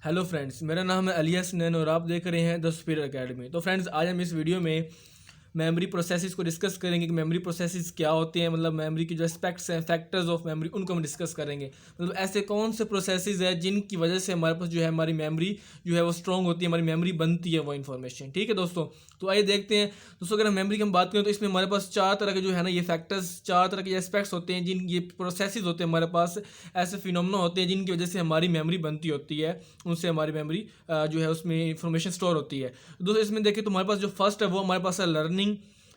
Hello friends, मेरा नाम है अलिया हसनैन और आप देख रहे हैं द स्पीड एकेडमी। तो फ्रेंड्स, आज हम इस वीडियो में मेमोरी प्रोसेसेस को डिस्कस करेंगे कि मेमोरी प्रोसेसेस क्या होते हैं। मतलब मेमोरी के जो एस्पेक्ट्स हैं, फैक्टर्स ऑफ मेमोरी, उनको हम डिस्कस करेंगे। मतलब ऐसे कौन से प्रोसेसेस हैं जिनकी वजह से हमारे पास जो है हमारी मेमोरी जो है वो स्ट्रॉन्ग होती है, हमारी मेमोरी बनती है वो इन्फॉर्मेशन। ठीक है दोस्तों, तो आइए देखते हैं। दोस्तों, अगर हम मेमोरी की हम बात करें तो इसमें हमारे पास चार तरह के जो है ना ये फैक्टर्स, चार तरह के एस्पेक्ट्स होते हैं, जिन ये प्रोसेसेस होते हैं हमारे पास, ऐसे फिनोमेना होते हैं जिनकी वजह से हमारी मेमोरी बनती होती है, उनसे हमारी मेमोरी जो है उसमें इंफॉर्मेशन स्टोर होती है। तो दोस्तों, इसमें देखें तो हमारे पास जो फर्स्ट है वो हमारे पास है लर्निंग,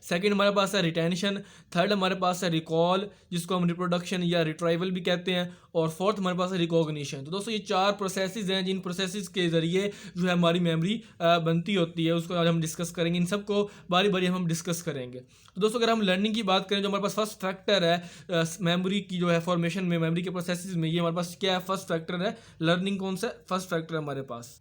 सेकंड हमारे पास है रिटेंशन, थर्ड हमारे पास है रिकॉल जिसको हम रिप्रोडक्शन या रिट्राइवल भी कहते हैं, और फोर्थ हमारे पास है रिकॉग्निशन। तो दोस्तों, ये चार प्रोसेसेस हैं जिन प्रोसेसेस के ज़रिए जो है हमारी मेमोरी बनती होती है, उसको आज हम डिस्कस करेंगे। इन सबको बारी बारी हम डिस्कस करेंगे। तो दोस्तों, अगर हम लर्निंग की बात करें, जो हमारे पास फर्स्ट फैक्टर है मेमोरी की जो है फॉर्मेशन में, मेमोरी के प्रोसेसेस में, ये हमारे पास क्या है, फर्स्ट फैक्टर है लर्निंग। कौन सा फर्स्ट फैक्टर है हमारे पास?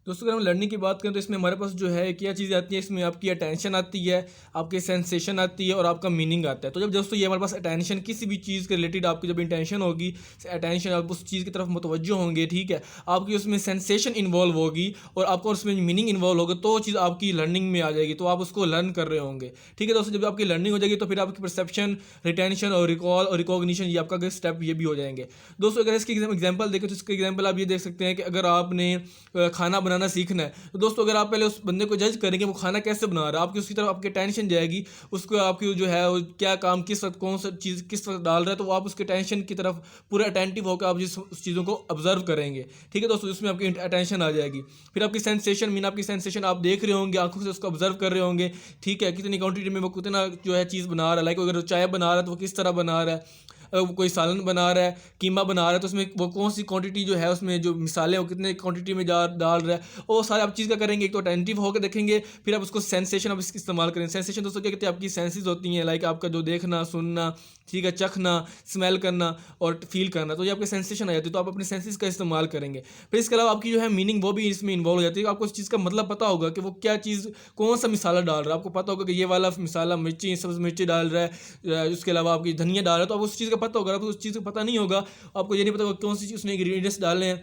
दोस्तों, अगर हम लर्निंग की बात करें तो इसमें हमारे पास जो है क्या चीज़ें आती हैं, इसमें आपकी अटेंशन आती है, आपकी सेंसेशन आती है और आपका मीनिंग आता है। तो जब दोस्तों ये हमारे पास अटेंशन, किसी भी चीज़ के रिलेटेड आपकी जब इंटेंशन होगी, अटेंशन, आप उस चीज़ की तरफ मुतवज्जो होंगे, ठीक है, आपकी उसमें सेंसेशन इन्वॉल्व होगी और आपको उसमें मीनिंग इन्वॉल्व होगा, तो वो चीज़ आपकी लर्निंग में आ जाएगी, तो आप उसको लर्न कर रहे होंगे। ठीक है दोस्तों, जब आपकी लर्निंग हो जाएगी तो फिर आपकी परसेप्शन, रिटेंशन और रिकॉल और रिकॉग्निशन, ये आपका स्टेप ये भी हो जाएंगे। दोस्तों, अगर इसकी एग्जाम्पल देखें तो इसका एग्जाम्पल आप ये देख सकते हैं कि अगर आपने खाना बनाना सीखना है, तो दोस्तों अगर आप पहले उस बंदे को जज करेंगे वो खाना कैसे बना रहा है, आपकी उसकी तरफ आपकी टेंशन जाएगी, उसको आपकी जो है वो क्या काम किस वक्त कौन सा चीज़ किस वक्त डाल रहा है, तो वो आप उसके टेंशन की तरफ पूरा अटेंटिव होकर आप जिस उस चीज़ों को ऑब्जर्व करेंगे। ठीक है दोस्तों, उसमें आपकी अटेंशन आ जाएगी। फिर आपकी सेंसेशन, मीन आपकी सेंसेशन, आप देख रहे होंगे, आंखों से उसको ऑब्जर्व कर रहे होंगे, ठीक है, कितनी क्वांटिटी में वो कितना जो है चीज़ बना रहा है। लाइक अगर चाय बना रहा है तो वो किस तरह बना रहा है, कोई सालन बना रहा है, कीमा बना रहा है, तो उसमें वो कौन सी क्वांटिटी जो है, उसमें जो मिसाले वो कितने क्वांटिटी में डाल रहा है, वो सारे आप चीज़ का करेंगे। एक तो अटेंटिव होकर देखेंगे, फिर आप उसको सेंसेशन आप इसका इस्तेमाल करें। सेंसेशन दोस्तों क्या कहते हैं, आपकी सेंसेस होती हैं, लाइक आपका जो देखना, सुनना, ठीक है, चखना, स्मेल करना और फील करना, तो ये आपके सेंसेशन आ जाती है, तो आप अपने सेंसेस का इस्तेमाल करेंगे। फिर इसके अलावा आपकी जो है मीनिंग वो भी इसमें इन्वॉल्व हो जाती है। आपको उस चीज़ का मतलब पता होगा कि वो क्या चीज़, कौन सा मिसाला डाल रहा है, आपको पता होगा कि ये वाला मिसाला मिर्ची, सब्ज़ मिर्ची डाल रहा है, उसके अलावा आपकी धनिया डाल रहा है, तो आपको उस चीज़ का पता होगा। आपको उस चीज़ का पता नहीं होगा, आपको ये नहीं पता होगा कौन सी चीज़ उसने इंग्रीडियंट्स डाले हैं,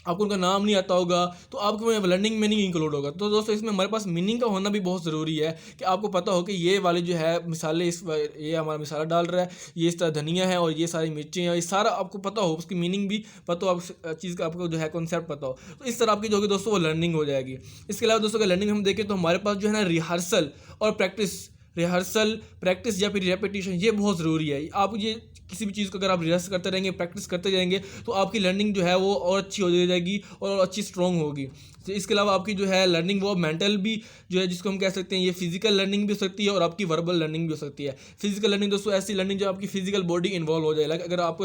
आपको उनका नाम नहीं आता होगा, तो आपको लर्निंग में नहीं इंक्लूड होगा। तो दोस्तों, इसमें हमारे पास मीनिंग का होना भी बहुत ज़रूरी है कि आपको पता हो कि ये वाले जो है मिसाले, ये हमारा मिसाला डाल रहा है, ये इस तरह धनिया है और ये सारी मिर्ची हैं, ये सारा आपको पता हो, उसकी मीनिंग भी पता हो, आप चीज़ का आपको जो है कॉन्सेप्ट पता हो, तो इस तरह आपकी जो होगी दोस्तों वो लर्निंग हो जाएगी। इसके अलावा दोस्तों, अगर लर्निंग हम देखें तो हमारे पास जो है ना रिहर्सल और प्रैक्टिस, रिहर्सल, प्रैक्टिस या फिर रेपिटेशन, ये बहुत ज़रूरी है। आप ये किसी भी चीज़ को अगर आप रिहर्स करते रहेंगे, प्रैक्टिस करते जाएंगे, तो आपकी लर्निंग जो है वो और अच्छी हो जाएगी और अच्छी स्ट्रॉन्ग होगी। तो इसके अलावा आपकी जो है लर्निंग वो मेंटल भी जो है, जिसको हम कह सकते हैं, ये फिजिकल लर्निंग भी हो सकती है और आपकी वर्बल लर्निंग भी हो सकती है। फिजिकल लर्निंग दोस्तों ऐसी लर्निंग जो आपकी फिजिकल बॉडी इन्वॉल्व हो जाए। लाइक अगर आप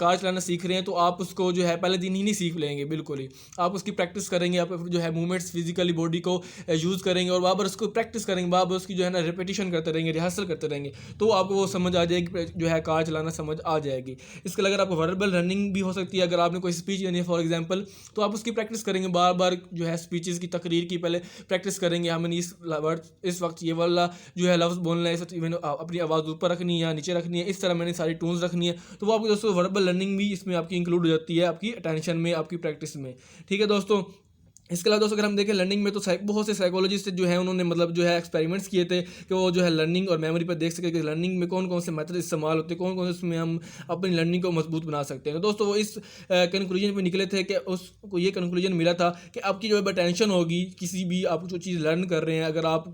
कार चलाना सीख रहे हैं तो आप उसको जो है पहले दिन ही नहीं सीख लेंगे, बिल्कुल ही आप उसकी प्रैक्टिस करेंगे, आप जो है मूवमेंट्स फिजिकली बॉडी को यूज़ करेंगे और बार बार उसको प्रैक्टिस करेंगे, बार बार उसकी जो है ना रिपीटिशन करते रहेंगे, रिहर्सल करते रहेंगे, तो आपको वो समझ आ जाएगी, जो है कार चलाना समझ आ जाएगी। इसके अलावा अगर आपको वर्बल रनिंग भी हो सकती है, अगर आपने कोई स्पीच देनी है फॉर एग्जांपल, तो आप उसकी प्रैक्टिस करेंगे, बार बार जो है स्पीचेस की, तकरीर की पहले प्रैक्टिस करेंगे। हमें इस वक्त ये वाला जो है लफ्ज़ बोलना है, इस वक्त मैंने अपनी आवाज़ ऊपर रखनी है या नीचे रखनी है, इस तरह मैंने सारी टोन्स रखनी है, तो वो आपको दोस्तों वर्बल लर्निंग भी इसमें आपकी इंक्लूड हो जाती है, आपकी अटेंशन में, आपकी प्रैक्टिस में। ठीक है दोस्तों, इसके अलावा दोस्तों अगर हम देखें लर्निंग में, तो बहुत से साइकोलॉजिस्ट जो है उन्होंने मतलब जो है एक्सपेरिमेंट्स किए थे कि वो जो है लर्निंग और मेमोरी पर देख सके कि लर्निंग में कौन कौन से मेथड इस्तेमाल होते हैं, कौन कौन से उसमें हम अपनी लर्निंग को मजबूत बना सकते हैं। तो दोस्तों वो इस कंक्लूजन पे निकले थे कि उसको ये कंक्लूजन मिला था कि आपकी जो है अटेंशन होगी, किसी भी आप जो चीज़ लर्न कर रहे हैं, अगर आप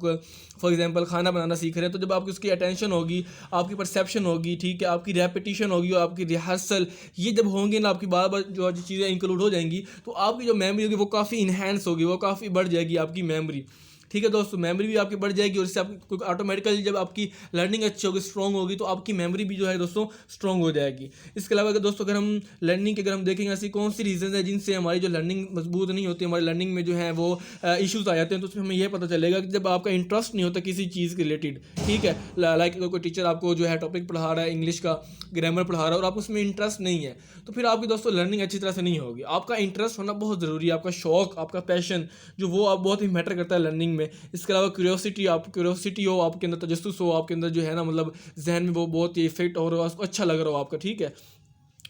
फॉर एग्जाम्पल खाना बनाना सीख रहे हैं, तो जब आपकी उसकी अटेंशन होगी, आपकी परसेप्शन होगी, ठीक है, आपकी रेपिटेशन होगी और आपकी रिहर्सल, ये जब होंगे ना, आपकी बार बार जो चीज़ें इंक्लूड हो जाएंगी, तो आपकी जो मेमोरी होगी वो काफ़ी इन्हेंस होगी, वो काफ़ी बढ़ जाएगी आपकी मेमोरी। ठीक है दोस्तों, मेमोरी भी आपकी बढ़ जाएगी और इससे आपको ऑटोमेटिकली जब आपकी लर्निंग अच्छी होगी, स्ट्रॉन्ग होगी, तो आपकी मेमोरी भी जो है दोस्तों स्ट्रॉन्ग हो जाएगी। इसके अलावा अगर दोस्तों अगर हम लर्निंग के अगर हम देखेंगे ऐसी कौन सी रीज़न है जिनसे हमारी जो लर्निंग मजबूत नहीं होती, हमारी लर्निंग में जो है वो इश्यूज आ जाते हैं, तो उसमें हमें यह पता चलेगा कि जब आपका इंटरेस्ट नहीं होता किसी चीज़ के रिलेटेड, ठीक है, लाइक कोई टीचर आपको जो है टॉपिक पढ़ा रहा है, इंग्लिश का ग्रामर पढ़ा रहा है और आप उसमें इंटरेस्ट नहीं है, तो फिर आपकी दोस्तों लर्निंग अच्छी तरह से नहीं होगी। आपका इंटरेस्ट होना बहुत ज़रूरी है, आपका शौक, आपका पैशन जो वो आप बहुत ही मैटर करता है लर्निंग में। इसके अलावा क्यूरियोसिटी, आप क्यूरियोसिटी हो, आपके अंदर तजस्सुस हो, आपके अंदर जो है ना मतलब जहन में वो बहुत ही फिट और आपको अच्छा लग रहा हो आपका, ठीक है,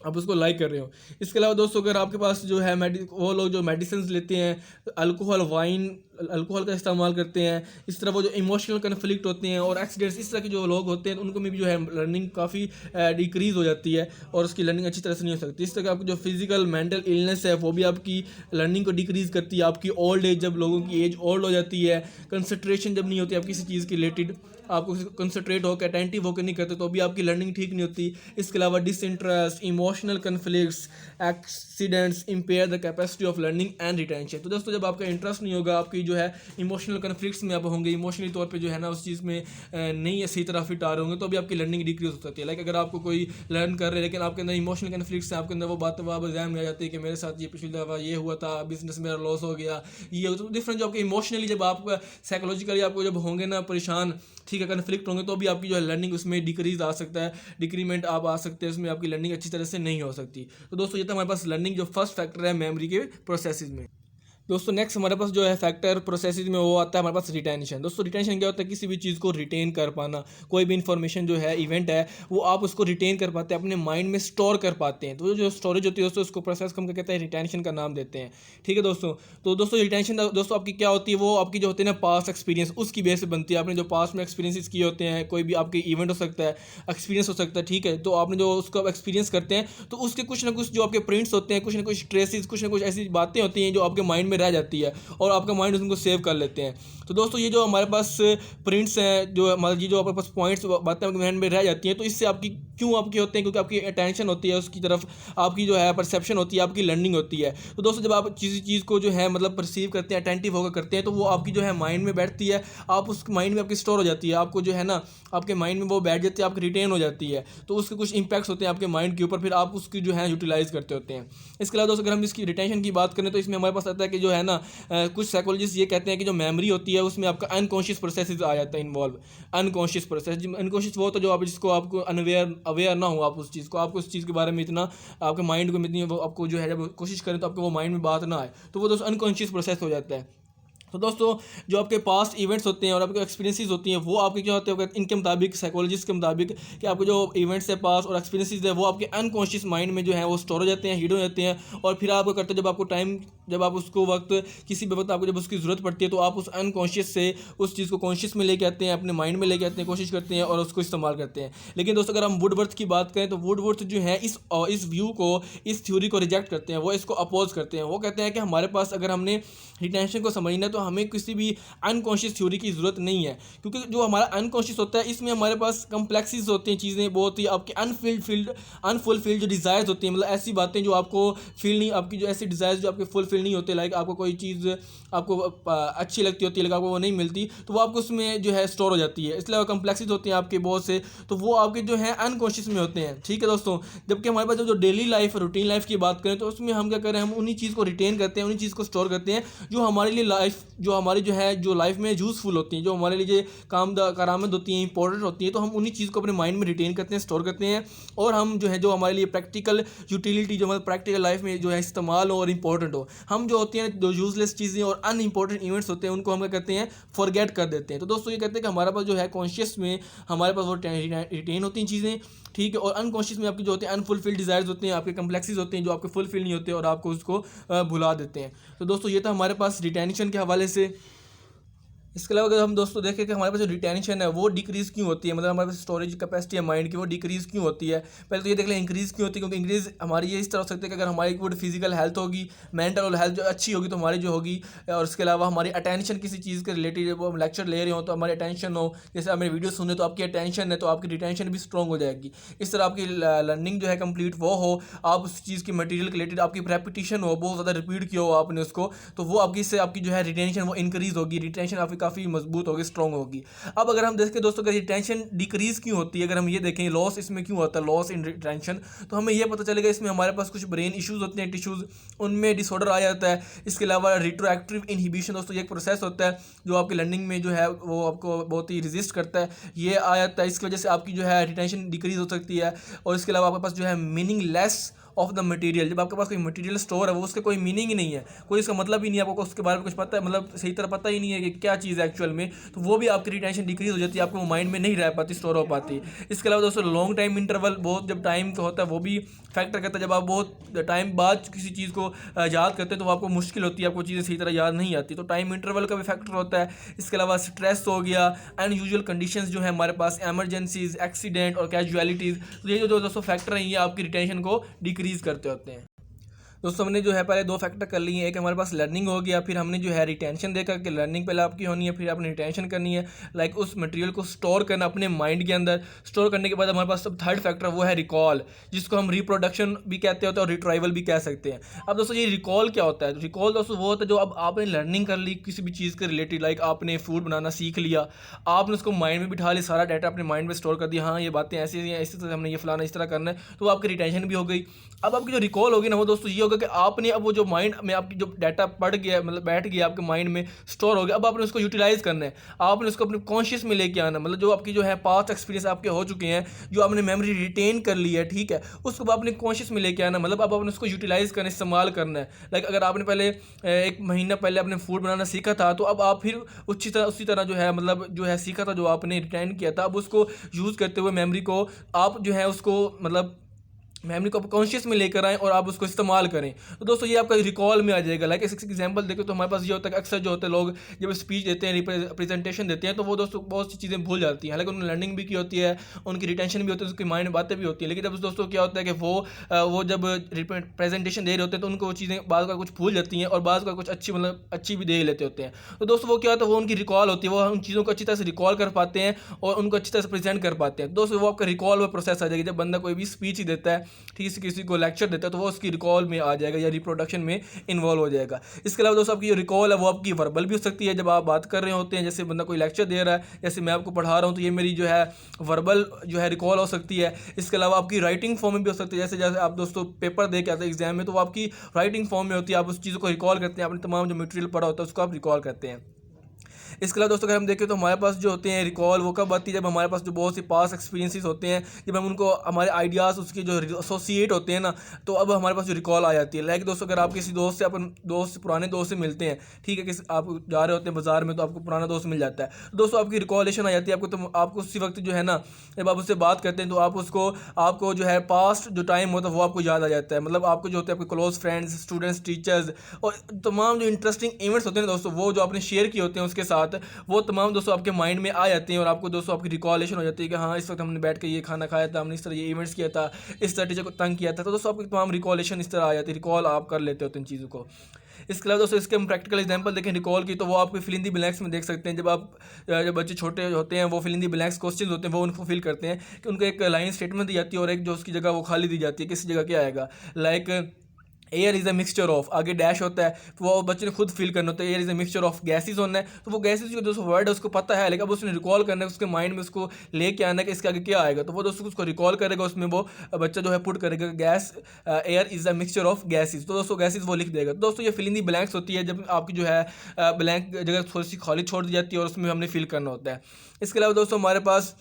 आप उसको लाइक कर रहे हो। इसके अलावा दोस्तों अगर आपके पास जो है वो लोग जो मेडिसिन लेते हैं, अल्कोहल वाइन अल्कोहल का इस्तेमाल करते हैं, इस तरह वो जो इमोशनल कन्फ्लिक्ट होते हैं और एक्सीडेंट्स, इस तरह के जो लोग होते हैं उनको में भी जो है लर्निंग काफ़ी डिक्रीज़ हो जाती है और उसकी लर्निंग अच्छी तरह से नहीं हो सकती। इस तरह आपकी जो फिजिकल मेंटल इलनेस है वो भी आपकी लर्निंग को डिक्रीज़ करती है। आपकी ओल्ड एज, जब लोगों की एज ओल्ड हो जाती है, कंसंट्रेशन जब नहीं होती आप किसी चीज़ की रिलेटेड, आपको कंसंट्रेट होकर अटेंटिव होकर नहीं करते तो भी आपकी लर्निंग ठीक नहीं होती। इसके अलावा disinterest, emotional conflicts, accidents impair the capacity of learning and retention. तो दोस्तों जब आपका इंटरेस्ट नहीं होगा, आपकी जो है इमोशनल कन्फ्लिक्ट्स में आप होंगे, इमोशनली तौर पे जो है ना उस चीज़ में नहीं सही तरह फिट आ रहे होंगे, तो भी आपकी लर्निंग डिक्रीज हो सकती है। लाइक अगर आपको कोई लर्न कर रहे हैं लेकिन आपके अंदर इमोशनल कन्फ्लिक्ट्स हैं, आपके अंदर वो बात जहन में आ जाती है कि मेरे साथ ये पिछली दफ़ा ये हुआ था, बिजनेस मेरा लॉस हो गया, ये तो डिफरेंट जो आपके इमोशनली जब आप साइकोलॉजिकली आपको जब होंगे ना परेशान, ठीक है, कन्फ्लिक्ट होंगे, तो भी आपकी जो है लर्निंग उसमें डिक्रीज आ सकता है, डिक्रीमेंट आप आ सकते हैं, उसमें आपकी लर्निंग अच्छी तरह से नहीं हो सकती। तो दोस्तों ये तो हमारे पास लर्निंग जो फर्स्ट फैक्टर है मेमोरी के प्रोसेसेस में। दोस्तों नेक्स्ट हमारे पास जो है फैक्टर प्रोसेसेस में वो आता है हमारे पास रिटेंशन। दोस्तों रिटेंशन क्या होता है? किसी भी चीज़ को रिटेन कर पाना, कोई भी इन्फॉर्मेशन जो है इवेंट है वो आप उसको रिटेन कर पाते हैं, अपने माइंड में स्टोर कर पाते हैं। तो जो स्टोरेज होती है दोस्तों उसको प्रोसेस को हम क्या कहते हैं? रिटेंशन का नाम देते हैं। ठीक है दोस्तों। तो दोस्तों रिटेंशन दोस्तों आपकी क्या होती है? वो आपकी जो होती है ना पास्ट एक्सपीरियंस, उसकी बेस से बनती है। आपने जो पास्ट में एक्सपीरियंस किए होते हैं, कोई भी आपके इवेंट हो सकता है, एक्सपीरियंस हो सकता है, ठीक है, तो आपने जो उसको एक्सपीरियंस करते हैं तो उसके कुछ ना कुछ जो आपके प्रिंट्स होते हैं, कुछ ना कुछ ट्रेसेस, कुछ ना कुछ ऐसी बातें होती हैं जो आपके माइंड में रह जाती है और आपका माइंड उनको सेव कर लेते हैं। तो दोस्तों ये जो हमारे पास प्रिंट्स हैं, जो हमारे ये जो आपके पास पॉइंट्स बातें आपके माइंड में रह जाती हैं, तो इससे आपकी क्यों आपकी होते हैं? क्योंकि आपकी अटेंशन होती है उसकी तरफ, आपकी जो है परसेप्शन होती है, आपकी लर्निंग होती है। तो दोस्तों जब आप किसी चीज़ को जो है मतलब परसीव करते हैं, अटेंटिव होकर करते हैं, तो वो आपकी जो है माइंड में बैठती है, आप उस माइंड में आपकी स्टोर हो जाती है, आपको जो है ना आपके माइंड में वो बैठ जाती है, आपकी रिटेन हो जाती है। तो उसके कुछ इंपैक्ट्स होते हैं आपके माइंड के ऊपर, फिर आप उसकी जो है यूटिलाइज करते होते हैं। इसके अलावा दोस्तों अगर हम इसकी रिटेंशन की बात करें तो इसमें हमारे पास आता है कि जो है ना कुछ साइकोलॉजिस्ट ये कहते हैं कि जो मेमोरी होती है उसमें आपका अनकॉन्शियस प्रोसेस आ जाता है इन्वॉल्व। अनकॉन्शियस प्रोसेस, अनकॉन्शियस वो होता है जो आप जिसको आपको अवेयर ना हो, आप उस चीज़ को, आपको उस चीज़ के बारे में इतना आपके माइंड को इतनी वो आपको जो है जब कोशिश करें तो आपको वो माइंड में बात ना आए, तो वो दोस्तों अनकॉन्शियस प्रोसेस हो जाता है। तो दोस्तों जो आपके पास्ट इवेंट्स होते हैं और आपके एक्सपीरियंसेस होती हैं वो आपके क्या होते हैं इनके मुताबिक, साइकोलॉजिस्ट के मुताबिक, कि आपके जो इवेंट्स है पास्ट और एक्सपीरियंसेस है वो आपके अनकॉन्शियस माइंड में जो है वो स्टोर हो जाते हैं, हिडन हो जाते हैं, और फिर आप करते जब आपको टाइम, जब आप उसको वक्त किसी भी वक्त आपको जब उसकी ज़रूरत पड़ती है तो आप उस अनकॉन्शियस से उस चीज़ को कॉन्शियस में लेके आते हैं, अपने माइंड में लेके आते हैं, कोशिश करते हैं और उसको इस्तेमाल करते हैं। लेकिन दोस्तों अगर हम वुडवर्थ की बात करें तो वुडवर्थ जो है इस व्यू को, इस थ्योरी को रिजेक्ट करते हैं, वो इसको अपोज करते हैं। वो कहते हैं कि हमारे पास अगर हमने रिटेंशन को समझना है तो हमें किसी भी अनकॉन्शियस थ्योरी की ज़रूरत नहीं है, क्योंकि जो हमारा अनकॉन्शियस होता है इसमें हमारे पास कम्प्लेक्सिस होती हैं, चीज़ें बहुत ही आपके अनफुलफिल्ड जो डिज़ायर्स होती हैं, मतलब ऐसी बातें जो आपको फील नहीं, आपकी जो ऐसी डिज़ायर्स जो आपके फुलफिल नहीं होते, लाइक आपको कोई चीज़ आपको अच्छी लगती होती है लेकिन आपको वो नहीं मिलती, तो वो आपको उसमें जो है स्टोर हो जाती है। इसलिए कम्प्लेक्सिस होती हैं आपके बहुत से, तो वो आपके जो है अनकॉन्शियस में होते हैं। ठीक है दोस्तों। जबकि हमारे पास जो डेली लाइफ, रूटीन लाइफ की बात करें तो उसमें हम क्या करें, हम उन्हीं चीज़ को रिटेन करते हैं, उन्हीं चीज़ को स्टोर करते हैं जो हमारे लिए लाइफ, जो हमारी जो है जो लाइफ में यूज़फुल होती हैं, जो हमारे लिए कारामद होती हैं, इंपॉर्टेंट होती हैं, तो हम उन्हीं चीज़ को अपने माइंड में रिटेन करते हैं, स्टोर करते हैं, और हम जो है जो हमारे लिए प्रैक्टिकल यूटिलिटी, जो हमारे प्रैक्टिकल लाइफ में जो है इस्तेमाल हो और इंपॉर्टेंट हो, हम जो होती हैं जो यूजलेस चीज़ें और अनइम्पॉर्टेंट इवेंट्स होते हैं उनको हम क्या कहते हैं, फॉरगेट कर देते हैं। तो दोस्तों ये कहते हैं कि हमारे पास जो है कॉन्शियस में हमारे पास वो रिटेन होती हैं चीज़ें, ठीक है, और अनकॉन्शियस में आपकी जो होते हैं अनफुलफिल्ड डिज़ायर्स होते हैं, आपके कम्प्लेक्सेस होते हैं जो आपके फुलफिल नहीं होते और आपको उसको भुला देते हैं। तो दोस्तों ये था हमारे पास रिटेंशन के हवाले से। इसके अलावा अगर हम दोस्तों देखें कि हमारे पास जो रिटेंशन है वो डिक्रीज़ क्यों होती है, मतलब हमारे पास स्टोरेज कैपेसिटी है माइंड की वो डिक्रीज़ क्यों होती है, पहले तो ये देख लें इंक्रीज़ क्यों होती है। क्योंकि इंक्रीज़ हमारी ये इस तरह हो सकती है कि अगर हमारी गुड फिजिकल हेल्थ होगी, मेंटल हेल्थ जो अच्छी होगी तो हमारी जो होगी, और इसके अलावा हमारी अटेंशन किसी चीज़ के रिलेटेड, वो हम लेक्चर ले रहे हो तो हमारी अटेंशन हो, जैसे आप मेरी वीडियो सुन रहे तो आपकी अटेंशन है तो आपकी रिटेंशन भी स्ट्रॉन्ग हो जाएगी। इस तरह आपकी लर्निंग जो है कंप्लीट वो हो, आप उस चीज़ की मटेरियल के रिलेटेड आपकी रेपिटेशन हो, बहुत ज़्यादा रिपीट किया हो आपने उसको, तो वो आपकी इससे आपकी जो है रिटेंशन वो इंक्रीज़ होगी, रिटेंशन आपकी काफ़ी मजबूत होगी, स्ट्रॉन्ग होगी। अब अगर हम देखें दोस्तों अगर रिटेंशन डिक्रीज क्यों होती है, अगर हम ये देखें लॉस इसमें क्यों होता है, लॉस इन रिटेंशन, तो हमें ये पता चलेगा इसमें हमारे पास कुछ ब्रेन इश्यूज होते हैं, टिश्यूज, उनमें डिसऑर्डर आ जाता है। इसके अलावा रिट्रोएक्टिव इनहिबिशन दोस्तों ये एक प्रोसेस होता है जो आपकी लर्निंग में जो है वो आपको बहुत ही रेजिस्ट करता है, ये आ जाता है। इसकी वजह से आपकी जो है रिटेंशन डिक्रीज हो सकती है। और इसके अलावा आपके पास जो है मीनिंगलेस ऑफ द मटेरियल। जब आपके पास कोई मटेरियल स्टोर है वो उसका कोई मीनिंग ही नहीं है, कोई इसका मतलब ही नहीं है, आपको उसके बारे में कुछ पता है, मतलब सही तरह पता ही नहीं है कि क्या चीज़ है एक्चुअल में, तो वो भी आपकी रिटेंशन डिक्रीज हो जाती है, आपको माइंड में नहीं रह पाती, स्टोर हो पाती। इसके अलावा दोस्तों लॉन्ग टाइम इंटरवल, बहुत जब टाइम का होता है वो भी फैक्टर करता है। जब आप बहुत टाइम बाद किसी चीज़ को याद करते हैं तो वो आपको मुश्किल होती है, आपको चीज़ें सही तरह याद नहीं आती, तो टाइम इंटरवल का भी फैक्टर होता है। इसके अलावा स्ट्रेस हो गया, अनयूजुअल कंडीशंस जो है हमारे पास, एमरजेंसीज, एक्सीडेंट और कैजुअलिटीज़, तो ये जो दोस्तों फैक्टर हैं ये आपकी रिटेंशन को डिक्रीज करते होते हैं। दोस्तों हमने जो है पहले दो फैक्टर कर लिए हैं, एक हमारे पास लर्निंग हो गया, फिर हमने जो है रिटेंशन देखा कि लर्निंग पहले आपकी होनी है, फिर आपने रिटेंशन करनी है, लाइक उस मटेरियल को स्टोर करना अपने माइंड के अंदर। स्टोर करने के बाद हमारे पास सब थर्ड फैक्टर वो है रिकॉल, जिसको हम रिप्रोडक्शन भी कहते होते हैं और रिट्राइवल भी कह सकते हैं। अब दोस्तों ये रिकॉल क्या होता है? रिकॉल दोस्तों वो होता है जो अब आपने लर्निंग कर ली किसी भी चीज़ के रिलेटेड, लाइक आपने फूड बनाना सीख लिया, आपने उसको माइंड में बिठा लिया, सारा डाटा अपने माइंड में स्टोर कर दिया, हाँ ये बातें ऐसी हैं, इसी तरह हमने ये फलाना इस तरह करना है, तो आपकी रिटेंशन भी हो गई। अब आपकी जो रिकॉल होगी ना वो दोस्तों ये होगा कि आपने अब वो जो माइंड में आपकी जो डाटा पड़ गया, मतलब बैठ गया आपके माइंड में, स्टोर हो गया, अब आपने उसको यूटिलाइज करना है, आपने उसको अपने कॉन्शियस में लेके आना, मतलब जो आपकी जो है पास्ट एक्सपीरियंस आपके हो चुके हैं, जो आपने मेमोरी रिटेन कर ली है, ठीक है, उसको आपने कॉन्शियस में लेके आना, मतलब अब आपने उसको यूटिलाइज करना, इस्तेमाल करना है। लाइक अगर आपने पहले एक महीना पहले आपने फूड बनाना सीखा था, तो अब आप फिर उसी तरह जो है मतलब जो है सीखा था, जो आपने रिटेन किया था, अब उसको यूज़ करते हुए मेमोरी को आप जो है उसको मतलब मेमोरी को आप कॉन्शियस में लेकर आएँ और आप उसको इस्तेमाल करें, तो दोस्तों ये आपका रिकॉल में आ जाएगा। लाइक इस एग्जांपल देखें तो हमारे पास ये होता है कि अक्सर जो होते हैं लोग जब स्पीच देते हैं, प्रेजेंटेशन देते हैं, तो वो दोस्तों बहुत सी चीज़ें भूल जाती हैं, हालांकि उन्होंने लर्निंग भी की होती है, उनकी रिटेंशन भी होती है, उसकी माइंड में बातें भी होती हैं, लेकिन जब दोस्तों क्या होता है कि वो जब प्रेजेंटेशन दे रहे होते हैं तो उनको वो चीज़ें बाद का कुछ भूल जाती हैं और बाद का कुछ अच्छी भी दे लेते होते हैं। तो दोस्तों वो क्या होता है, वो उनकी रिकॉल होती है, वो उन चीज़ों को अच्छी तरह से रिकॉल कर पाते हैं और उनको अच्छी तरह से प्रेजेंट कर पाते हैं। दोस्तों वो आपका रिकॉल में प्रोसेस आ जाएगी। जब बंदा कोई भी स्पीच ही देता है, ठीक है, किसी को लेक्चर देता है, तो वो उसकी रिकॉल में आ जाएगा या रिप्रोडक्शन में इन्वॉल्व हो जाएगा। इसके अलावा दोस्तों आपकी जो रिकॉल है वो आपकी वर्बल भी हो सकती है, जब आप बात कर रहे होते हैं, जैसे बंदा कोई लेक्चर दे रहा है, जैसे मैं आपको पढ़ा रहा हूँ, तो ये मेरी जो है वर्बल जो है रिकॉल हो सकती है। इसके अलावा आपकी राइटिंग फॉर्म में भी हो सकती है, जैसे जैसे आप दोस्तों पेपर दे के आते हैं एग्जाम में, तो वो आपकी राइटिंग फॉर्म में होती है, आप उस चीज़ को रिकॉल करते हैं, आपने तमाम जो मटेरियल पढ़ा होता है उसको आप रिकॉल करते हैं। इसके अलावा दोस्तों अगर हम देखें तो हमारे पास जो होते हैं रिकॉल वो कब आती है, जब हमारे पास जो बहुत सी पास एक्सपीरियंसेस होते हैं, जब हम उनको हमारे आइडियाज़ उसके जो एसोसिएट होते हैं ना, तो अब हमारे पास जो रिकॉल आ जाती है। लाइक दोस्तों अगर आप किसी दोस्त से पुराने दोस्त से मिलते हैं, ठीक है, किसी आप जा रहे होते हैं बाजार में, तो आपको पुराना दोस्त मिल जाता है, तो दोस्तों आपकी रिकॉलेशन आ जाती है, आपको उसी वक्त जो है ना, जब आप उससे बात करते हैं तो आपको जो है पास्ट जो टाइम होता है वो आपको याद आ जाता है, मतलब आपको जो होते हैं आपके क्लोज फ्रेंड्स, स्टूडेंट्स, टीचर्स और तमाम जो इंटरेस्टिंग इवेंट्स होते हैं दोस्तों, वो जो आपने शेयर किए होते हैं उसके साथ, वो तमाम दोस्तों आपके माइंड में आ जाते हैं और आपको दोस्तों आपकी रिकॉलेशन हो जाती है कि हाँ इस वक्त हमने बैठ के ये खाना खाया था, हमने इस तरह ये इवेंट्स किया था, इस तरह टीचर को तंग किया था, तो दोस्तों आपकी तमाम रिकॉलेशन इस तरह आ जाती है, रिकॉल आप कर लेते होते हैं इन चीज़ों को। इसके अलावा दोस्तों इसके हम प्रैक्टिकल एग्जांपल देखें रिकॉल की, तो वो आपको फिल इन दी ब्लैंक्स में देख सकते हैं। जब बच्चे छोटे होते हैं वो fill in the blanks question होते हैं, वो उनको फिल करते हैं कि उनको एक लाइन स्टेटमेंट दी जाती है और एक जो उसकी जगह वो खाली दी जाती है, किस जगह क्या आएगा, like air is a mixture of, आगे डैश होता है, तो वो बच्चे ने खुद फील करना होता है, air is a mixture of gases होना है, तो वो गैसेज जो दोस्तों वर्ड है उसको पता है, लेकिन अब उसने रिकॉल करना है, उसके माइंड में उसको लेके आना है कि इसके आगे क्या आएगा, तो वो दोस्तों उसको रिकॉल करेगा, उसमें वो बच्चा जो है पुट करेगा air is a mixture of gases, तो दोस्तों गैसेज वो लिख देगा। तो दोस्तों ये फिल इन दी ब्लैंक्स होती है, जब आपकी जो है ब्लैंक जगह थोड़ी सी खाली छोड़ दी जाती है और उसमें हमने फिल करना होता है। इसके अलावा दोस्तों हमारे पास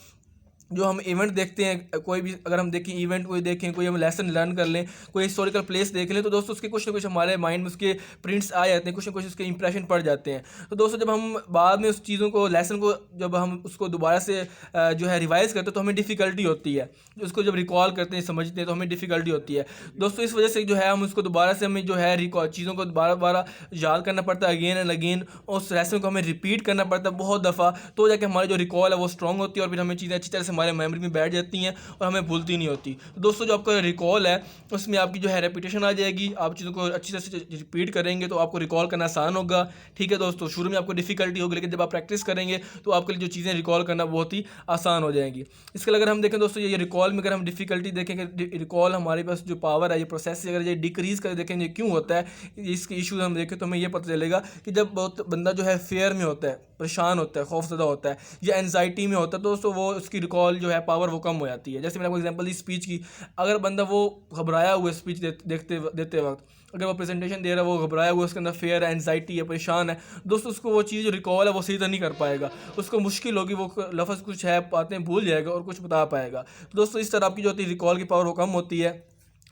जो हम इवेंट देखते हैं, कोई भी अगर हम देखें इवेंट, कोई देखें, कोई हम लेसन लर्न कर लें, कोई हिस्टोरिकल प्लेस देख लें, तो दोस्तों उसके कुछ ना कुछ हमारे माइंड में उसके प्रिंट्स आ जाते हैं, कुछ ना कुछ उसके इंप्रेशन पड़ जाते हैं। तो दोस्तों जब हम बाद में उस चीज़ों को लेसन को जब हम उसको दोबारा से जो है रिवाइज़ करते हैं तो हमें डिफ़िकल्टी होती है, उसको जब रिकॉल करते हैं, समझते हैं, तो हमें डिफ़िकल्टी होती है दोस्तों। इस वजह से जो है हम उसको दोबारा से हमें जो है रिकॉल चीज़ों को दोबारा याद करना पड़ता है, अगेन एंड अगेन, और उस लेसन को हमें रिपीट करना पड़ता है बहुत दफ़ा, तो जाके हमारी जो रिकॉल है वो स्ट्रॉन्ग होती है और फिर हमें चीज़ें अच्छी तरह से हमारे मेमोरी में बैठ जाती हैं और हमें भूलती नहीं होती। तो दोस्तों जो आपका रिकॉल है उसमें आपकी जो है रेपिटेशन आ जाएगी, आप चीज़ों को अच्छी तरह से रिपीट करेंगे तो आपको रिकॉल करना आसान होगा, ठीक है दोस्तों। शुरू में आपको डिफ़िकल्टी होगी, लेकिन जब आप प्रैक्टिस करेंगे तो आपके लिए जो चीज़ें रिकॉल करना बहुत ही आसान हो जाएंगी। इसके लिए अगर हम देखें दोस्तों, ये रिकॉल में अगर हम डिफ़िकल्टी देखेंगे, रिकॉल हमारे पास जो पावर है, ये प्रोसेस अगर ये डिक्रीज़ कर देखेंगे क्यों होता है, इसके इशूज़ हम देखें तो हमें ये पता चलेगा कि जब बहुत बंदा जो है फेयर में होता है, परेशान होता है, खौफज़दा होता है या एनजाइटी में होता है, तो दोस्तों वो उसकी रिकॉल जो है पावर वो कम हो जाती है। जैसे मैंने आपको एग्जांपल दी स्पीच की, अगर बंदा वो घबराया हुआ स्पीच देते वक्त, अगर वो प्रेजेंटेशन दे रहा है वो घबराया हुआ, उसके अंदर फेयर है, एनजाइटी है, परेशान है, दोस्तों उसको वो चीज़ जो रिकॉल है वो सही तरह नहीं कर पाएगा, उसको मुश्किल होगी, वो लफ्ज़ कुछ है बातें भूल जाएगा और कुछ बता पाएगा। तो दोस्तों इस तरह आपकी जो होती है रिकॉल की पावर वो कम होती है।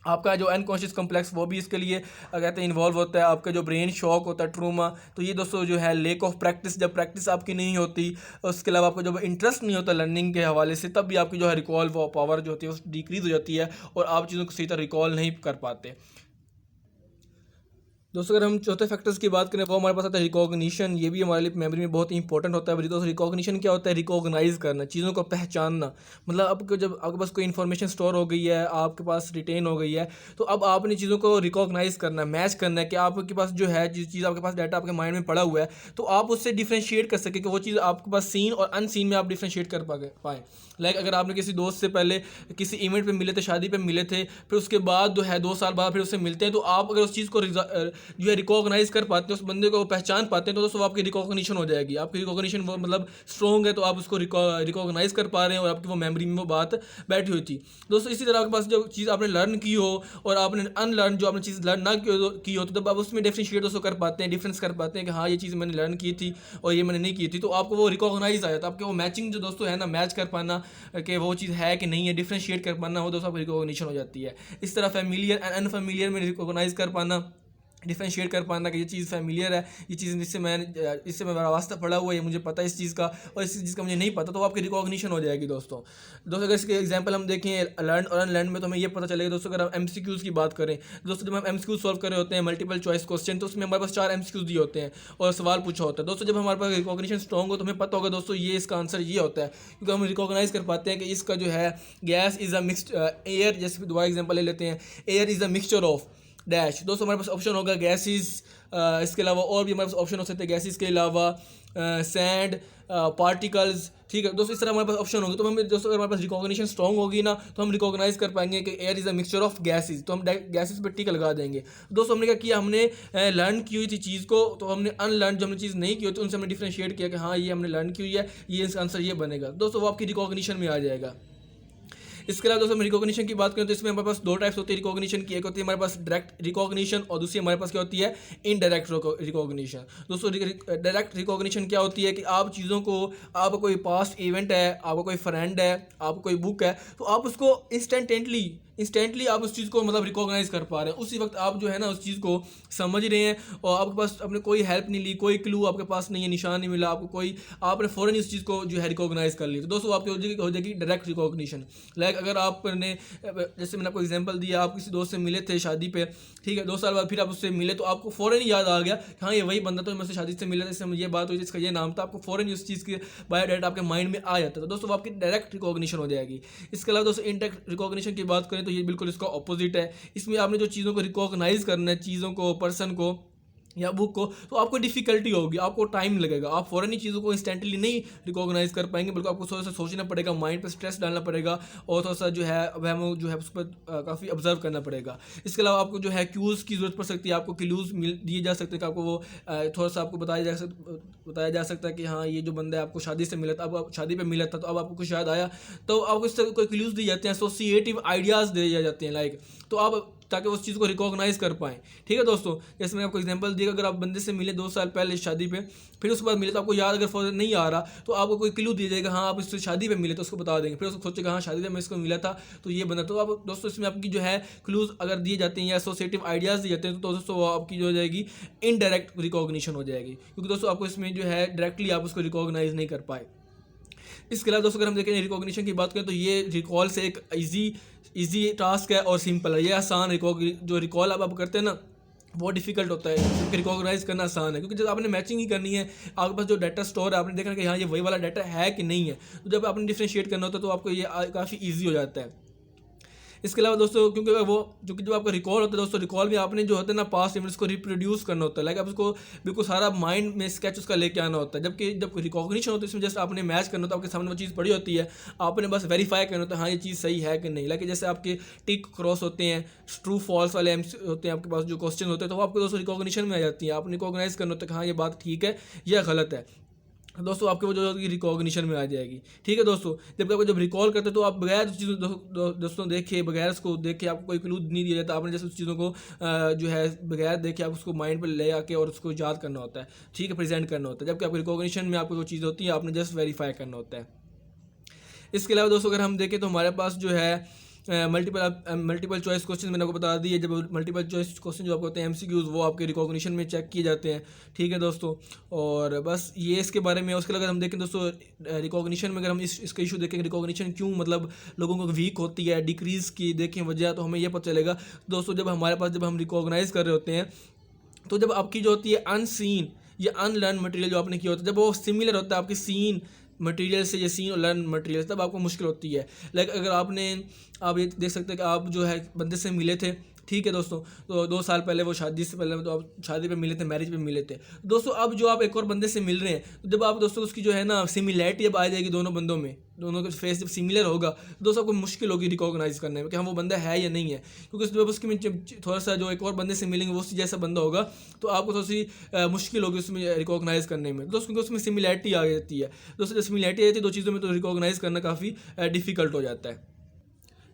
आपका जो अनकॉन्शियस कॉम्प्लेक्स वो भी इसके लिए कहते हैं इन्वॉल्व होता है। आपका जो ब्रेन शॉक होता है, ट्रूमा, तो ये दोस्तों जो है लेक ऑफ प्रैक्टिस, जब प्रैक्टिस आपकी नहीं होती, उसके अलावा आपका जब इंटरेस्ट नहीं होता लर्निंग के हवाले से, तब भी आपकी जो है रिकॉल पावर जो होती है वो डिक्रीज हो जाती है और आप चीज़ों को सही तरह रिकॉल नहीं कर पाते। दोस्तों अगर हम चौथे फैक्टर्स की बात करें वो हमारे पास आता है रिकॉग्निशन। ये भी हमारे लिए मेमोरी में बहुत ही इंपॉर्टेंट होता है। दोस्तों रिकॉग्निशन क्या होता है? रिकॉग्नाइज करना, चीज़ों को पहचानना। मतलब आपको जब आपके पास कोई इन्फॉर्मेशन स्टोर हो गई है, आपके पास रिटेन हो गई है, तो अब आपने चीज़ों को रिकॉग्नाइज करना है, मैच करना है कि आपके पास जो है जिस चीज़ आपके पास डाटा आपके माइंड में पड़ा हुआ है, तो आप उससे डिफ्रेंशिएट कर सकें कि वो चीज़ आपके पास सीन और अनसीन में आप डिफ्रेंशिएट कर पाएँ। लाइक अगर आपने किसी दोस्त से पहले किसी इवेंट पे मिले थे, शादी पे मिले थे, फिर उसके बाद जो है 2 साल बाद फिर उससे मिलते हैं, तो आप अगर उस चीज़ को जो है रिकॉग्नाइज कर पाते हैं, उस बंदे को पहचान पाते हैं, तो दोस्तों आपकी रिकॉग्निशन हो जाएगी। आपकी रिकॉग्निशन वो मतलब स्ट्रॉन्ग है, तो आप उसको रिकॉग्नाइज कर पा रहे हैं और आपकी वो मेमोरी में वो बात बैठी हुई थी। दोस्तों इसी तरह आपके पास जो चीज़ आपने लर्न की हो और आपने अनलर्न जो आपने चीज़ लर्न ना की हो, तो तब आप उसमें डिफ्रेंशिएट दोस्तों कर पाते हैं, डिफरेंस कर पाते हैं कि हाँ ये चीज़ मैंने लर्न की थी और ये मैंने नहीं की थी, तो आपको वो रिकॉग्नाइज आ जाता है। आपके वो मैचिंग जो दोस्तों है ना, मैच कर पाना कि वो चीज़ है कि नहीं है, डिफ्रेंशिएट कर पाना, वो दोस्तों आपको रिकॉग्निशन हो जाती है। इस तरह फैमिलियर एंड अनफैमिलियर में रिकॉग्नाइज कर पाना, डिफ्रेंशिएट कर पाना कि ये चीज़ फैमिलियर है, ये चीज़ इससे मेरा वास्ता पड़ा हुआ है, ये मुझे पता है इस चीज़ का, और इस चीज़ का मुझे नहीं पता, तो आपकी रिकॉग्निशन हो जाएगी। दोस्तों अगर इसके एग्जांपल हम देखें लर्न और अनलर्न में, तो हमें ये पता चलेगा। दोस्तों अगर हम एमसीक्यूज़ की बात करें, दोस्तों जब हम एमसीक्यू सॉल्व कर रहे होते हैं, मल्टीपल चॉइस क्वेश्चन, तो उसमें हमारे पास 4 एमसीक्यूज़ दिए होते हैं और सवाल पूछा होता है। दोस्तों जब हमारे पास रिकॉग्निशन स्ट्रॉन्ग हो तो हमें पता होगा दोस्तों ये इसका आंसर ये होता है, क्योंकि हम रिकॉग्नाइज कर पाते हैं कि इसका जो है gas is a mixed air, जैसे दोबारा एग्जाम्पल ले लेते हैं, air is a mixture of dash. दोस्तों हमारे पास ऑप्शन होगा गैसेस, इसके अलावा और भी हमारे पास ऑप्शन हो सकते हैं गैसेस के अलावा सैंड, पार्टिकल्स। ठीक है दोस्तों, इस तरह हमारे पास ऑप्शन होंगे। तो हमें दोस्तों अगर हमारे पास रिकॉग्निशन स्ट्रॉन्ग होगी ना, तो हम रिकॉग्नाइज कर पाएंगे कि air is a mixture of gases, तो हम गैसेस पर टिक लगा देंगे। दोस्तों हमने क्या किया, हमने लर्न की हुई थी चीज़ को, तो हमने अनलर्न जो हमने चीज़ नहीं की होती उनसे हमने डिफ्रेंशिएट किया कि हाँ ये हमने लर्न की हुई है, ये इसका आंसर ये बनेगा। दोस्तों वो आपकी रिकॉग्निशन में आ जाएगा। इसके अलावा दोस्तों हम रिकॉग्निशन की बात करें तो इसमें हमारे पास 2 टाइप्स होती है रिकॉग्निशन की। एक होती है हमारे पास डायरेक्ट रिकॉग्निशन और दूसरी हमारे पास क्या होती है, इनडायरेक्ट रिकॉग्निशन। दोस्तों डायरेक्ट रिकॉग्निशन क्या होती है कि आप चीज़ों को, आपका कोई पास्ट इवेंट है, आपका कोई फ्रेंड है, आपका कोई बुक है, तो आप उसको इंस्टेंटली आप उस चीज़ को मतलब रिकॉग्नाइज कर पा रहे हैं। उसी वक्त आप जो है ना उस चीज़ को समझ रहे हैं और आपके पास अपने कोई हेल्प नहीं ली, कोई क्लू आपके पास नहीं है, निशान नहीं मिला आपको कोई, आपने फ़ौरन उस चीज़ को जो है रिकॉग्नाइज कर ली। तो दोस्तों आपकी हो जाएगी डायरेक्ट रिकॉग्निशन। लाइक अगर आपने, जैसे मैंने आपको एग्जांपल दिया, आप किसी दोस्त से मिले थे शादी पे, ठीक है, 2 साल बाद फिर आप उससे मिले, तो आपको फ़ौरन याद आ गया कि हाँ ये वही बंदा तो मैं उससे शादी से मिला था, इससे मुझे ये बात हुई, जिसका ये नाम था। आपको फ़ौरन उस चीज़ के बायोडाटा आपके माइंड में आ जाता है। तो दोस्तों वो आपकी डायरेक्ट रिकॉग्निशन हो जाएगी। इसके अलावा दोस्तों इनडायरेक्ट रिकॉग्निशन की बात करें तो ये बिल्कुल इसका अपोजिट है। इसमें आपने जो चीज़ों को रिकॉग्नाइज करना है, चीज़ों को, पर्सन को या बुक को, तो आपको डिफ़िकल्टी होगी, आपको टाइम लगेगा, आप फ़ौरन ही चीज़ों को इंस्टेंटली नहीं रिकॉग्नाइज कर पाएंगे, बल्कि आपको थोड़ा सा सोचना पड़ेगा, माइंड पे स्ट्रेस डालना पड़ेगा और थोड़ा सा जो है वह जो है उस पर काफ़ी ऑब्जर्व करना पड़ेगा। इसके अलावा आपको जो है क्यूज़ की ज़रूरत पड़ सकती है, आपको क्लूज़ दिए जा सकते हैं कि आपको वो थोड़ा सा आपको बताया जा सकता है कि हाँ ये जो बंदा है आपको शादी से मिला था, अब शादी पर मिला था, तो अब आपको कुछ याद आया, तो आपको इस तरह कोई क्लूज़ दिए जाते हैं, एसोसिएटिव आइडियाज़ दिए जाते हैं, लाइक, तो आप ताकि उस चीज़ को रिकॉग्नाइज कर पाएँ। ठीक है दोस्तों, जैसे मैंने आपको एग्जांपल दिया, अगर आप बंदे से मिले 2 साल पहले शादी पे, फिर उसके बाद मिले, तो आपको याद अगर फौरन नहीं आ रहा, तो आपको कोई क्लू दिया जाएगा, हाँ आप इससे शादी पे मिले, तो उसको बता देंगे। फिर उसको सोचेगा हाँ शादी में मैं इसको मिला था, तो ये बंदा, तो आप दोस्तों इसमें आपकी जो है क्लूज अगर दिए जाते हैं या एसोसिएटिव आइडियाज़ दिए जाते हैं, तो दोस्तों वो आपकी जो हो जाएगी इनडायरेक्ट रिकॉग्निशन हो जाएगी, क्योंकि दोस्तों आपको इसमें जो है डायरेक्टली आप उसको रिकॉग्नाइज नहीं कर पाए। इसके अलावा दोस्तों अगर हम देखें रिकॉग्निशन की बात करें, तो ये रिकॉल से एक ईजी टास्क है और सिंपल है। ये आसान जो रिकॉल आप करते हैं ना, बहुत डिफिकल्ट होता है, क्योंकि रिकॉग्नाइज करना आसान है, क्योंकि जब आपने मैचिंग ही करनी है, आपके पास जो डाटा स्टोर है, आपने देखना कि हाँ ये वही वाला डाटा है कि नहीं है, तो जब आपने डिफ्रेंशिएट करना होता है तो आपको ये काफ़ी ईजी हो जाता है। इसके अलावा दोस्तों क्योंकि जो आपका रिकॉल होता है दोस्तों, रिकॉल में आपने जो होता है ना पास्ट इवेंट्स को रिप्रोड्यूस करना होता है, लाइक आप उसको बिल्कुल सारा माइंड में स्केच उसका लेके आना होता है। जबकि जब रिकॉग्निशन होता है इसमें जस्ट आपने मैच करना होता है, आपके सामने वो चीज़ पड़ी होती है, आपने बस वेरीफाई करना होता है हाँ ये चीज़ सही है कि नहीं। लाइक जैसे आपके टिक क्रॉस होते हैं, ट्रू फॉल्स वाले होते हैं आपके पास जो क्वेश्चन होते हैं, तो वो आपको दोस्तों रिकॉग्निशन में आ जाती है, आपने रिकॉग्नाइज करना होता है कि हाँ ये बात ठीक है या गलत है, दोस्तों आपके वो जो रिकॉग्निशन में आ जाएगी। ठीक है दोस्तों, जब रिकॉल करते तो आप बगैर चीज़ों दोस्तों देखे, बगैर उसको देखे, आपको कोई क्लू नहीं दिया जाता, आपने जैसे उस चीज़ों को जो है बगैर देखे आप उसको माइंड पर ले आके और उसको याद करना होता है, ठीक है, प्रेजेंट करना होता है। जबकि आपको रिकॉग्निशन में आपको जो चीज़ होती है आपने जस्ट वेरीफाई करना होता है। इसके अलावा दोस्तों अगर हम देखें तो हमारे पास जो है मल्टीपल चॉइस क्वेश्चन मैंने आपको बता दिए। जब मल्टीपल चॉइस क्वेश्चन जो आपको होते हैं एमसीक्यूज, वो आपके रिकॉग्निशन में चेक किए जाते हैं, ठीक है दोस्तों। और बस ये इसके बारे में। उसके अगर हम देखें दोस्तों रिकॉग्निशन में, अगर हम इसका इशू देखें रिकॉग्निशन क्यों मतलब लोगों को वीक होती है, डिक्रीज़ की देखें वजह, तो हमें यह पता चलेगा दोस्तों जब हमारे पास जब हम रिकॉग्नाइज़ कर रहे होते हैं, तो जब आपकी जो होती है अनसीन या अनलर्न मटेरियल जो आपने किया होता है, जब वो सिमिलर होता है आपकी सीन मटेरियल से, या सीन और लर्न मटेरियल, तब आपको मुश्किल होती है। लाइक अगर आप ये देख सकते हैं कि आप जो है बंदे से मिले थे, ठीक है दोस्तों, तो 2 साल पहले, वो शादी से पहले तो आप शादी पे मिले थे, मैरिज पे मिले थे दोस्तों। अब जो आप एक और बंदे से मिल रहे हैं, तो जब आप दोस्तों उसकी जो है ना सिमिलैरिटी अब आ जाएगी दोनों बंदों में, दोनों का फेस जब सिमिलर होगा, तो दोस्तों आपको मुश्किल होगी रिकॉग्नाइज करने में कि हाँ वो बंदा है या नहीं है। क्योंकि जब उसके में थोड़ा सा जो एक और बंदे से मिलेंगे वो उसी जैसा बंदा होगा, तो आपको थोड़ी सी मुश्किल होगी उसमें रिकॉग्नाइज करने में दोस्तों, क्योंकि उसमें सिमिलैरिटी आ जाती है दोस्तों। जब सिमिलैरिटी आ जाती है दो चीज़ों में, तो रिकॉग्नाइज करना काफ़ी डिफिकल्ट हो जाता है।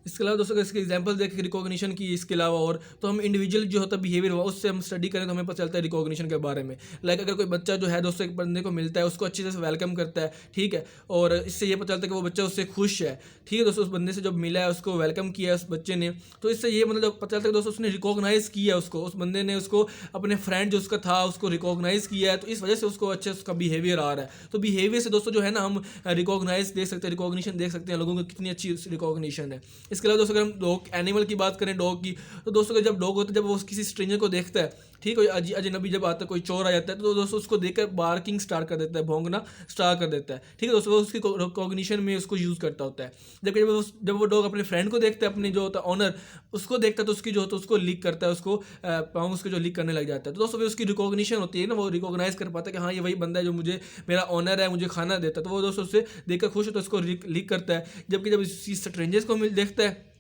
इसके अलावा दोस्तों इसके एग्जांपल देखें रिकॉग्निशन की, इसके अलावा और तो हम इंडिविजुअल जो होता है बिहेवियर हुआ, उससे हम स्टडी करें तो हमें पता चलता है रिकॉग्निशन के बारे में। लाइक अगर कोई बच्चा जो है दोस्तों एक बंदे को मिलता है, उसको अच्छी तरह से वेलकम करता है, ठीक है, और इससे ये पता चलता है कि वो बच्चा उससे खुश है, ठीक है दोस्तों। उस बंदे से जब मिला है, उसको वेलकम किया है उस बच्चे ने, तो इससे ये मतलब पता चलता है कि दोस्तों उसने रिकॉग्नाइज़ किया उसको, उस बंदे ने उसको अपने फ्रेंड जो उसका था उसको रिकॉग्नाइज़ किया है, तो इस वजह से उसको अच्छे उसका बिहेवियर आ रहा है। तो बिहेवियर से दोस्तों जो है ना हम रिकॉग्नाइज देख सकते हैं, रिकॉग्निशन देख सकते हैं लोगों की कितनी अच्छी रिकॉग्निशन है। इसके अलावा दोस्तों अगर हम एनिमल की बात करें, डॉग की, तो दोस्तों जब डॉग होता है, जब वो किसी स्ट्रेंजर को देखता है, ठीक है, अजनबी जब आता है, कोई चोर आ जाता है, तो दोस्तों उसको देखकर बार्किंग स्टार्ट कर देता है, भौंकना स्टार्ट कर देता है, ठीक है दोस्तों। वो उसकी रिकॉग्निशन में उसको यूज़ करता होता है। जबकि जब वो डॉग अपने फ्रेंड को देखता है, अपने जो होता है ऑनर, उसको देखता है, तो उसकी जो होता है उसको लीक करता है, उसको पाँव उसके जो लीक करने लग जाता है। तो दोस्तों उसकी रिकॉग्निशन होती है ना, वो रिकॉग्नाइज कर पाता है कि हाँ ये वही बंदा है जो मुझे मेरा ऑनर है, मुझे खाना देता है, तो वो दोस्तों उससे देखकर खुश होता है, उसको लीक करता है। जबकि जब इसी स्ट्रेंजर्स को देखता है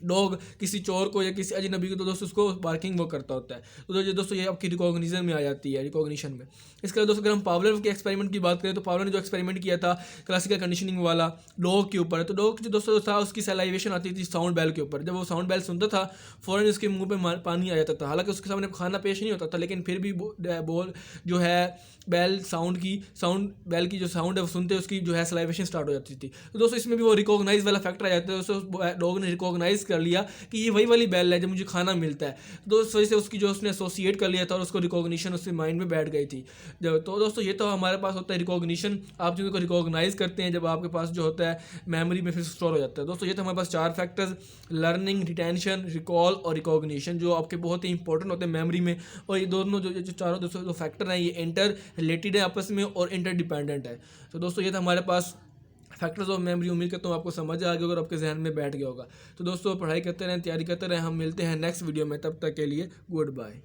डॉग, किसी चोर को या किसी अजनबी को, तो दोस्तों उसको बार्किंग वो करता होता है। तो ये दोस्तों ये आपकी रिकॉग्निशन में आ जाती है, रिकॉग्निशन में। इसके अलावा दोस्तों अगर हम पावलर के एक्सपेरिमेंट की बात करें, तो पावलर ने जो एक्सपेरिमेंट किया था क्लासिकल कंडीशनिंग वाला डॉग के ऊपर, तो डॉग जो दोस्तों था उसकी सलाइवेशन आती थी साउंड बेल के ऊपर। जब वो साउंड बेल सुनता था, फ़ौरन उसके मुंह पे पानी आ जाता था। हालांकि उसके सामने खाना पेश नहीं होता था, लेकिन फिर भी बॉल जो है साउंड बेल की जो साउंड है वो सुनते उसकी जो है सलाइवेशन स्टार्ट हो जाती थी। तो दोस्तों इसमें भी वो रिकॉग्नाइज वाला फैक्टर आ जाता है। दोस्तों डॉग ने रिकॉग्नाइज कर लिया कि ये वही वाली बेल है जब मुझे खाना मिलता है, तो इस वजह से उसकी जो उसने एसोसिएट कर लिया था और उसको रिकॉग्निशन उसके माइंड में बैठ गई थी। तो दोस्तों ये तो हमारे पास होता है रिकॉग्निशन। आप चीज़ों को रिकॉग्नाइज करते हैं जब आपके पास जो होता है मेमोरी में फिर स्टोर हो जाता है। दोस्तों ये तो हमारे पास 4 फैक्टर्स, लर्निंग, रिटेंशन, रिकॉल और रिकॉग्निशन, जो आपके बहुत ही इंपॉर्टेंट होते हैं मेमोरी में। और ये दोनों जो चारों दोस्तों जो फैक्टर हैं, ये इंटर रिलेटेड है आपस में और इंटरडिपेंडेंट है। तो दोस्तों ये था हमारे पास फैक्टर्स ऑफ मेमोरी। उम्मीद करता हूँ आपको समझ आ गया और आपके जहन में बैठ गया होगा। तो दोस्तों पढ़ाई करते रहें, तैयारी करते रहें। हम मिलते हैं नेक्स्ट वीडियो में, तब तक के लिए गुड बाय।